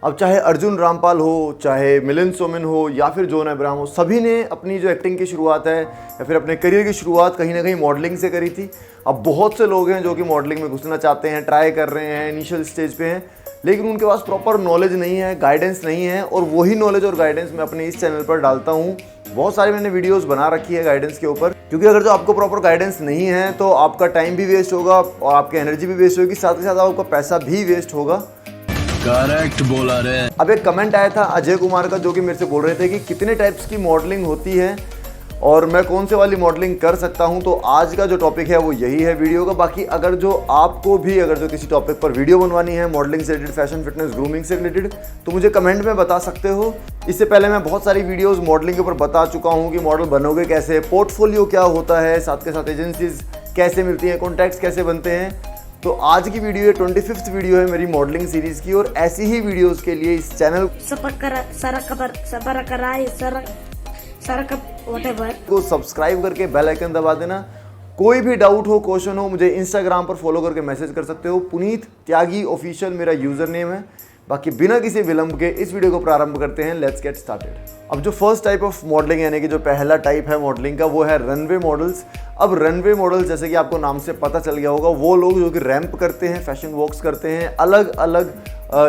अब चाहे अर्जुन रामपाल हो, चाहे मिलिंद सोमन हो या फिर जॉन अब्राहम हो, सभी ने अपनी जो एक्टिंग की शुरुआत है या फिर अपने करियर की शुरुआत कहीं ना कहीं मॉडलिंग से करी थी। अब बहुत से लोग हैं जो कि मॉडलिंग में घुसना चाहते हैं, ट्राई कर रहे हैं, इनिशियल स्टेज पे हैं, लेकिन उनके पास प्रॉपर नॉलेज नहीं है, गाइडेंस नहीं है। और वही नॉलेज और गाइडेंस मैं अपने इस चैनल पर डालता हूँ। बहुत सारी मैंने वीडियोस बना रखी है गाइडेंस के ऊपर, क्योंकि अगर जो आपको प्रॉपर गाइडेंस नहीं है तो आपका टाइम भी वेस्ट होगा और आपकी एनर्जी भी वेस्ट होगी, साथ ही साथ आपका पैसा भी वेस्ट होगा। करेक्ट बोला रे। अब एक कमेंट आया था अजय कुमार का, जो कि मेरे से बोल रहे थे कि कितने टाइप्स की मॉडलिंग होती है और मैं कौन से वाली मॉडलिंग कर सकता हूं। तो आज का जो टॉपिक है वो यही है वीडियो का। बाकी अगर जो आपको भी अगर जो किसी टॉपिक पर वीडियो बनवानी है मॉडलिंग से रिलेटेड, फैशन फिटनेस ग्रूमिंग से रिलेटेड, तो मुझे कमेंट में बता सकते हो। इससे पहले मैं बहुत सारी वीडियोस मॉडलिंग के ऊपर बता चुका हूं कि मॉडल बनोगे कैसे, पोर्टफोलियो क्या होता है, साथ के साथ एजेंसीज कैसे मिलती हैं, कॉन्टैक्ट्स कैसे बनते हैं। तो आज की वीडियो ये 25th वीडियो है मेरी मॉडलिंग सीरीज की, और ऐसी ही वीडियोस के लिए इस चैनल को सब्सक्राइब करके बेल आइकन दबा देना। कोई भी डाउट हो, क्वेश्चन हो, मुझे इंस्टाग्राम पर फॉलो करके मैसेज कर सकते हो। पुनीत त्यागी ऑफिशियल मेरा यूजर नेम है। बाकी बिना किसी विलंब के इस वीडियो को प्रारंभ करते हैं। Let's get started. अब जो फर्स्ट टाइप ऑफ मॉडलिंग यानी कि जो पहला टाइप है मॉडलिंग का, वो है रनवे मॉडल्स। अब रनवे मॉडल्स जैसे कि आपको नाम से पता चल गया होगा, वो लोग जो कि रैंप करते हैं, फैशन वॉक्स करते हैं अलग अलग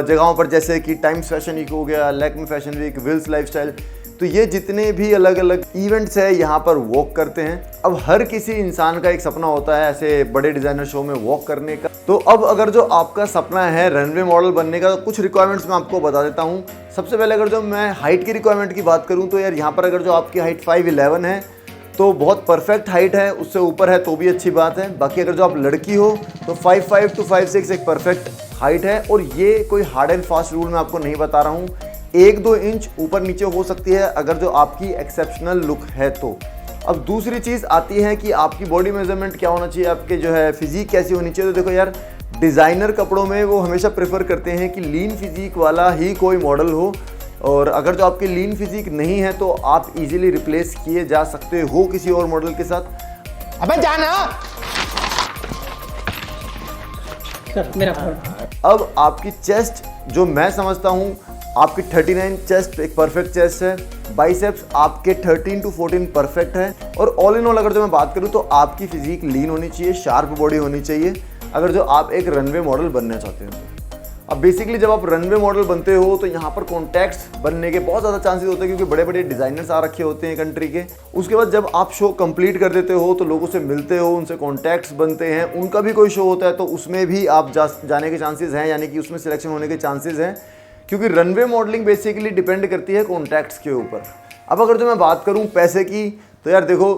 जगहों पर, जैसे कि टाइम्स फैशन वीक हो गया, Lakme fashion week, Wills lifestyle. तो ये जितने भी अलग अलग इवेंट्स है यहाँ पर वॉक करते हैं। अब हर किसी इंसान का एक सपना होता है ऐसे बड़े डिजाइनर शो में वॉक करने का। तो अब अगर जो आपका सपना है रनवे मॉडल बनने का, तो कुछ रिक्वायरमेंट्स मैं आपको बता देता हूँ। सबसे पहले अगर जो मैं हाइट की रिक्वायरमेंट की बात करूँ, तो यार यहाँ पर अगर जो आपकी हाइट 5'11" है तो बहुत परफेक्ट हाइट है, उससे ऊपर है तो भी अच्छी बात है। बाकी अगर जो आप लड़की हो तो 5'5" to 5'6" एक परफेक्ट हाइट है। और ये कोई हार्ड एंड फास्ट रूल मैं आपको नहीं बता रहा हूँ, 1-2 इंच ऊपर नीचे हो सकती है अगर जो आपकी एक्सेप्शनल लुक है तो। अब दूसरी चीज़ आती है कि आपकी बॉडी मेजरमेंट क्या होना चाहिए, आपके जो है फिजिक कैसी होनी चाहिए। तो देखो यार, डिज़ाइनर कपड़ों में वो हमेशा प्रेफर करते हैं कि लीन फिजिक वाला ही कोई मॉडल हो, और अगर जो आपकी लीन फिजिक नहीं है तो आप इजीली रिप्लेस किए जा सकते हो किसी और मॉडल के साथ। अबे जाना। मेरा अब आपकी चेस्ट, जो मैं समझता हूँ आपकी 39 चेस्ट एक परफेक्ट चेस्ट है। बाइसेप्स आपके 13 to 14 परफेक्ट है। और ऑल इन ऑल अगर जो मैं बात करूँ तो आपकी फिजिक लीन होनी चाहिए, शार्प बॉडी होनी चाहिए अगर जो आप एक रनवे मॉडल बनना चाहते हो। अब बेसिकली जब आप रनवे मॉडल बनते हो तो यहाँ पर कॉन्टैक्ट्स बनने के बहुत ज़्यादा चांसेस होते हैं, क्योंकि बड़े बड़े डिज़ाइनर्स आ रखे होते हैं कंट्री के। उसके बाद जब आप शो कंप्लीट कर देते हो तो लोगों से मिलते हो, उनसे कॉन्टैक्ट्स बनते हैं, उनका भी कोई शो होता है तो उसमें भी आप जाने के चांसेस हैं, यानी कि उसमें सिलेक्शन होने के चांसेस हैं, क्योंकि रनवे मॉडलिंग बेसिकली डिपेंड करती है कॉन्टैक्ट्स के ऊपर। अब अगर जो मैं बात करूँ पैसे की, तो यार देखो,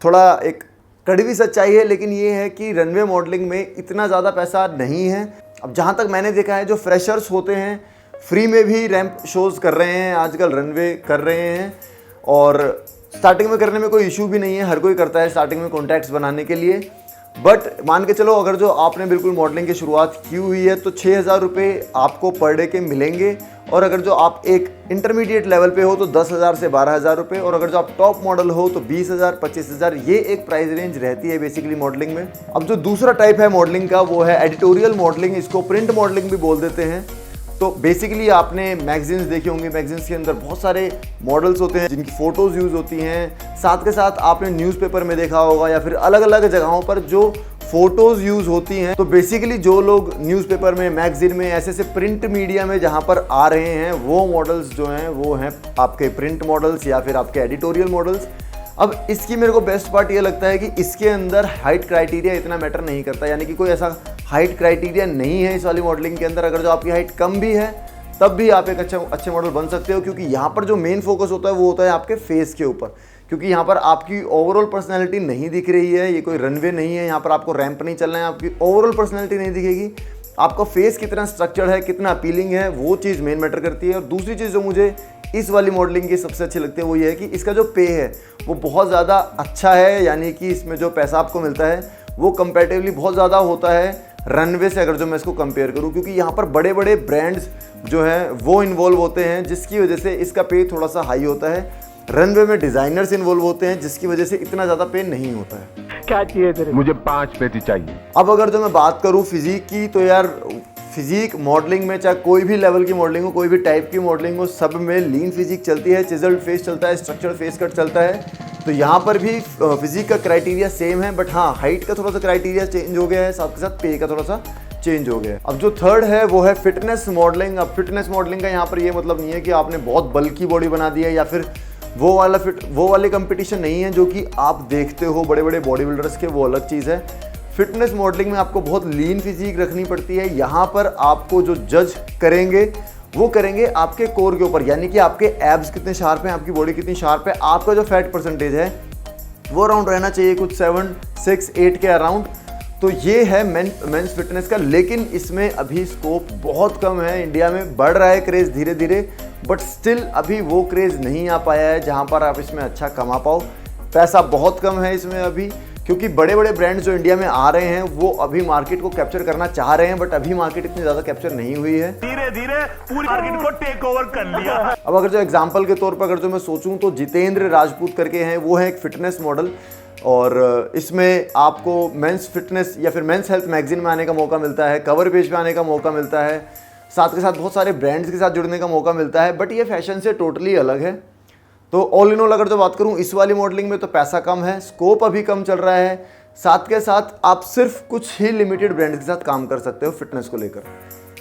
थोड़ा एक कड़वी सच्चाई है, लेकिन ये है कि रनवे मॉडलिंग में इतना ज़्यादा पैसा नहीं है। अब जहाँ तक मैंने देखा है, जो फ्रेशर्स होते हैं फ्री में भी रैंप शोज़ कर रहे हैं आजकल, रनवे कर रहे हैं, और स्टार्टिंग में करने में कोई इशू भी नहीं है, हर कोई करता है स्टार्टिंग में कॉन्टैक्ट्स बनाने के लिए। बट मान के चलो अगर जो आपने बिल्कुल मॉडलिंग की शुरुआत की हुई है तो 6,000 रुपये आपको पर डे के मिलेंगे। और अगर जो आप एक इंटरमीडिएट लेवल पे हो तो 10,000 से 12,000 रुपये, और अगर जो आप टॉप मॉडल हो तो 20,000 25,000, ये एक प्राइस रेंज रहती है बेसिकली मॉडलिंग में। अब जो दूसरा टाइप है मॉडलिंग का, वो है एडिटोरियल मॉडलिंग, इसको प्रिंट मॉडलिंग भी बोल देते हैं। तो बेसिकली आपने मैगजीन्स देखी होंगी, मैगजीन्स के अंदर बहुत सारे मॉडल्स होते हैं जिनकी फ़ोटोज़ यूज़ होती हैं। साथ के साथ आपने न्यूज़पेपर में देखा होगा या फिर अलग अलग जगहों पर जो फोटोज़ यूज़ होती हैं। तो बेसिकली जो लोग न्यूज़पेपर में, मैगजीन में, ऐसे प्रिंट मीडिया में जहाँ पर आ रहे हैं, वो मॉडल्स जो हैं वो हैं आपके प्रिंट मॉडल्स या फिर आपके एडिटोरियल मॉडल्स। अब इसकी मेरे को बेस्ट पार्ट ये लगता है कि इसके अंदर हाइट क्राइटेरिया इतना मैटर नहीं करता, यानी कि कोई ऐसा हाइट क्राइटेरिया नहीं है इस वाली मॉडलिंग के अंदर। अगर जो आपकी हाइट कम भी है तब भी आप एक अच्छे मॉडल बन सकते हो, क्योंकि यहाँ पर जो मेन फोकस होता है वो होता है आपके फेस के ऊपर, क्योंकि यहाँ पर आपकी ओवरऑल पर्सनैलिटी नहीं दिख रही है। ये कोई रनवे नहीं है, यहाँ पर आपको रैंप नहीं चलना है, आपकी ओवरऑल पर्सनैलिटी नहीं दिखेगी। आपका फेस कितना स्ट्रक्चर्ड है, कितना अपीलिंग है, वो चीज़ मेन मैटर करती है। और दूसरी चीज़ जो मुझे इस वाली मॉडलिंग की सबसे अच्छी लगती है वो ये है कि इसका जो पे है वो बहुत ज़्यादा अच्छा है, यानी कि इसमें जो पैसा आपको मिलता है वो कंपैरेटिवली बहुत ज़्यादा होता है रनवे से, अगर जो मैं इसको कंपेयर करूँ, क्योंकि यहाँ पर बड़े बड़े ब्रांड्स जो हैं वो इन्वॉल्व होते हैं, जिसकी वजह से इसका पे थोड़ा सा हाई होता है। रनवे में डिज़ाइनर्स इन्वॉल्व होते हैं, जिसकी वजह से इतना ज़्यादा पे नहीं होता है। क्या चाहिए तेरे? मुझे 5 पेटी चाहिए। अब अगर जो मैं बात करूँ फिजिक की, तो यार फिजिक मॉडलिंग में, चाहे कोई भी लेवल की मॉडलिंग हो, कोई भी टाइप की मॉडलिंग हो, सब में लीन फिजिक चलती है, चिजल्ड फेस चलता है, स्ट्रक्चर्ड फेस कट चलता है। तो यहाँ पर भी फिजिक का क्राइटेरिया सेम है, बट हाँ हाइट का थोड़ा सा क्राइटेरिया चेंज हो गया है, साथ के साथ पे का थोड़ा सा चेंज हो गया है। अब जो थर्ड है वो है फिटनेस मॉडलिंग। अब फिटनेस मॉडलिंग का यहाँ पर ये मतलब नहीं है कि आपने बहुत बल्की बॉडी बना दी है या फिर वो वाले कंपटीशन नहीं है जो कि आप देखते हो बड़े बड़े बॉडी बिल्डर्स के, वो अलग चीज़ है। फिटनेस मॉडलिंग में आपको बहुत लीन फिजिक रखनी पड़ती है। यहाँ पर आपको जो जज करेंगे वो करेंगे आपके कोर के ऊपर, यानी कि आपके एब्स कितने शार्प हैं, आपकी बॉडी कितनी शार्प है, आपका जो फैट परसेंटेज है वो अराउंड रहना चाहिए कुछ 7, 6, 8 के अराउंड। तो ये है मेंस फिटनेस का, लेकिन इसमें अभी स्कोप बहुत कम है। इंडिया में बढ़ रहा है क्रेज़ धीरे धीरे, बट स्टिल अभी वो क्रेज़ नहीं आ पाया है जहाँ पर आप इसमें अच्छा कमा पाओ। पैसा बहुत कम है इसमें अभी, क्योंकि बड़े बड़े ब्रांड्स जो इंडिया में आ रहे हैं वो अभी मार्केट को कैप्चर करना चाह रहे हैं, बट अभी मार्केट इतनी ज़्यादा कैप्चर नहीं हुई है। धीरे धीरे पूरी मार्केट को टेक ओवर कर लिया। अब अगर जो एग्जाम्पल के तौर पर अगर जो मैं सोचूं तो जितेंद्र राजपूत करके हैं, वो है एक फिटनेस मॉडल, और इसमें आपको मेंस फिटनेस या फिर मेंस हेल्थ मैगजीन में आने का मौका मिलता है, कवर पेज पे आने का मौका मिलता है, साथ के साथ बहुत सारे ब्रांड्स के साथ जुड़ने का मौका मिलता है, बट ये फैशन से टोटली अलग है। तो ऑल इन ऑल अगर जो बात करूं इस वाली मॉडलिंग में, तो पैसा कम है, स्कोप अभी कम चल रहा है, साथ के साथ आप सिर्फ कुछ ही लिमिटेड ब्रांड्स के साथ काम कर सकते हो फिटनेस को लेकर।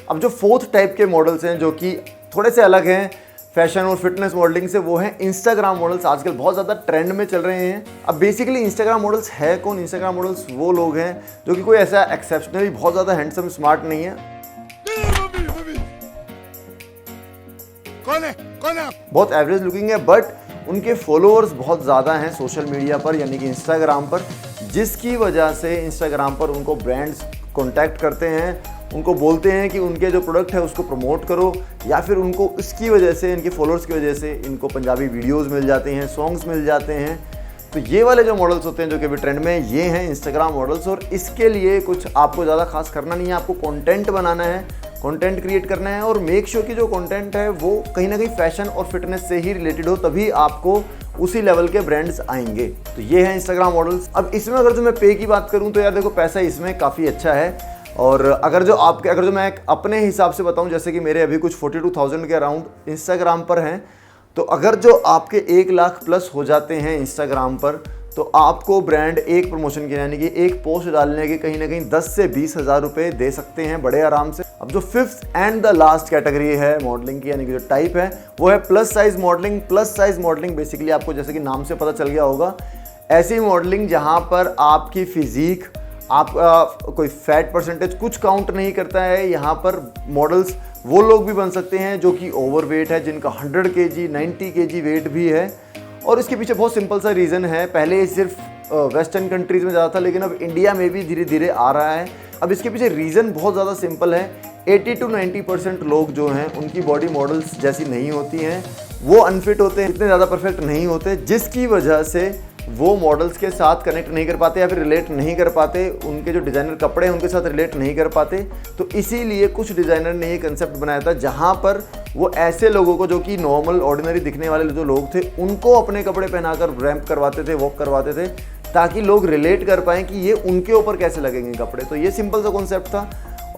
अब जो फोर्थ टाइप के मॉडल्स हैं जो कि थोड़े से अलग हैं फैशन और फिटनेस मॉडलिंग से, वो हैं इंस्टाग्राम मॉडल्स। आजकल बहुत ज़्यादा ट्रेंड में चल रहे हैं। अब बेसिकली इंस्टाग्राम मॉडल्स है कौन? इंस्टाग्राम मॉडल्स वो लोग हैं जो कि कोई ऐसा एक्सेप्शनली बहुत ज़्यादा हैंडसम स्मार्ट नहीं है, कौन है? बहुत एवरेज लुकिंग है, बट उनके फॉलोअर्स बहुत ज़्यादा हैं सोशल मीडिया पर, यानी कि इंस्टाग्राम पर, जिसकी वजह से इंस्टाग्राम पर उनको ब्रांड्स कॉन्टैक्ट करते हैं, उनको बोलते हैं कि उनके जो प्रोडक्ट है उसको प्रमोट करो, या फिर उनको इसकी वजह से, इनके फॉलोअर्स की वजह से इनको पंजाबी वीडियोस मिल जाते हैं, सॉन्ग्स मिल जाते हैं। तो ये वाले जो मॉडल्स होते हैं जो कि अभी ट्रेंड में है, ये हैं इंस्टाग्राम मॉडल्स। और इसके लिए कुछ आपको ज़्यादा खास करना नहीं है, आपको कंटेंट बनाना है, कंटेंट क्रिएट करना है, और मेक श्योर कि जो कंटेंट है वो कहीं ना कहीं फैशन और फिटनेस से ही रिलेटेड हो, तभी आपको उसी लेवल के ब्रांड्स आएंगे। तो ये है इंस्टाग्राम मॉडल्स। अब इसमें अगर जो मैं पे की बात करूँ तो यार देखो, पैसा इसमें काफ़ी अच्छा है। और अगर जो मैं अपने हिसाब से बताऊं, जैसे कि मेरे अभी कुछ 42,000 के अराउंड इंस्टाग्राम पर हैं, तो अगर जो आपके 1 लाख प्लस हो जाते हैं इंस्टाग्राम पर, तो आपको ब्रांड एक प्रमोशन के, यानी कि एक पोस्ट डालने के कहीं ना कहीं 10 से 20 हज़ार रुपये दे सकते हैं बड़े आराम से। अब जो fifth and the last category है मॉडलिंग की, यानी कि जो टाइप है, वो है plus size modelling. Plus size modelling basically आपको जैसे कि नाम से पता चल गया होगा, ऐसी मॉडलिंग जहाँ पर आपकी फिजिक, आपका कोई फैट परसेंटेज कुछ काउंट नहीं करता है। यहाँ पर मॉडल्स वो लोग भी बन सकते हैं जो कि ओवरवेट है, जिनका 100 kg 90 kg वेट भी है। और इसके पीछे बहुत सिंपल सा रीज़न है। पहले ये सिर्फ वेस्टर्न कंट्रीज़ में ज़्यादा था, लेकिन अब इंडिया में भी धीरे धीरे आ रहा है। अब इसके पीछे रीज़न बहुत ज़्यादा सिंपल है। 80 to 90% लोग जो हैं उनकी बॉडी मॉडल्स जैसी नहीं होती हैं, वो अनफिट होते हैं, इतने ज़्यादा परफेक्ट नहीं होते, जिसकी वजह से वो मॉडल्स के साथ कनेक्ट नहीं कर पाते या फिर रिलेट नहीं कर पाते, उनके जो डिज़ाइनर कपड़े हैं उनके साथ रिलेट नहीं कर पाते। तो इसीलिए कुछ डिज़ाइनर ने ये कंसेप्ट बनाया था जहाँ पर वो ऐसे लोगों को, जो कि नॉर्मल ऑर्डिनरी दिखने वाले जो लोग थे, उनको अपने कपड़े पहनाकर रैंप करवाते थे, वॉक करवाते थे, ताकि लोग रिलेट कर पाएँ कि ये उनके ऊपर कैसे लगेंगे कपड़े। तो ये सिंपल सा कॉन्सेप्ट था।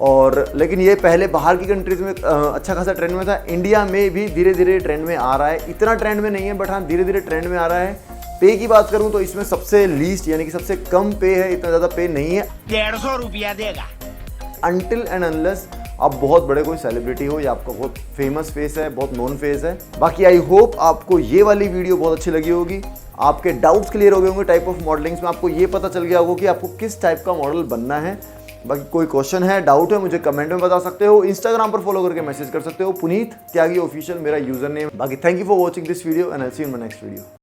और लेकिन ये पहले बाहर की कंट्रीज़ में अच्छा खासा ट्रेंड में था। इंडिया में भी धीरे धीरे ट्रेंड में आ रहा है, इतना ट्रेंड में नहीं है, बट हाँ धीरे धीरे ट्रेंड में आ रहा है। पे की बात करूं तो इसमें सबसे लीस्ट, यानी कि सबसे कम पे है, इतना ज़्यादा पे नहीं है। 150 रुपया देगा। अनटिल एंड अनलेस आप बहुत बड़े कोई सेलिब्रिटी हो या आपका बहुत फेमस फेस है, बहुत नोन फेस है। बाकी आई होप आपको ये वाली वीडियो बहुत अच्छी लगी होगी, आपके डाउट्स क्लियर हो गए होंगे टाइप ऑफ मॉडलिंग्स में, आपको ये पता चल गया होगा कि आपको किस टाइप का मॉडल बनना है। बाकी कोई क्वेश्चन है, डाउट है, मुझे कमेंट में बता सकते हो, इंस्टाग्राम पर फॉलो करके मैसेज कर सकते हो। पुनीत त्यागी ऑफिशियल मेरा यूजर नेम। बाकी thank you for watching this video and I will see you in my next video.